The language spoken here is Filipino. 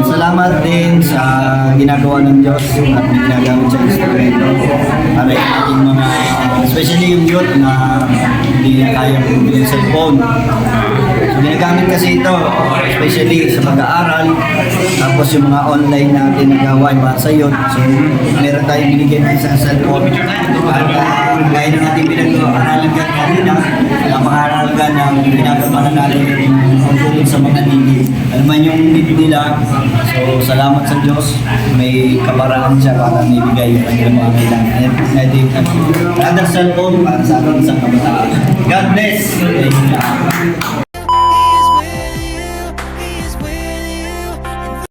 Salamat din sa ginagawa ng Diyos at ginagamit sa instrumento para yung ating mga, especially yung youth na hindi na kaya bumili ng cellphone. So ginagamit kasi ito, especially sa pag-aaral, tapos yung mga online natin na gawain para sa youth. So meron tayong binigyan ng isang cellphone at gaya ng ating pinag-aaralan kanina, napakahalaga ng ginagawa na natin yung sa mga needy. Alam mo yung need nila. So, salamat sa Diyos. May kaparaan siya para maibigay yung kanilang mga kailangan. And I think, another cellphone para sa ating isang kabataan. God bless!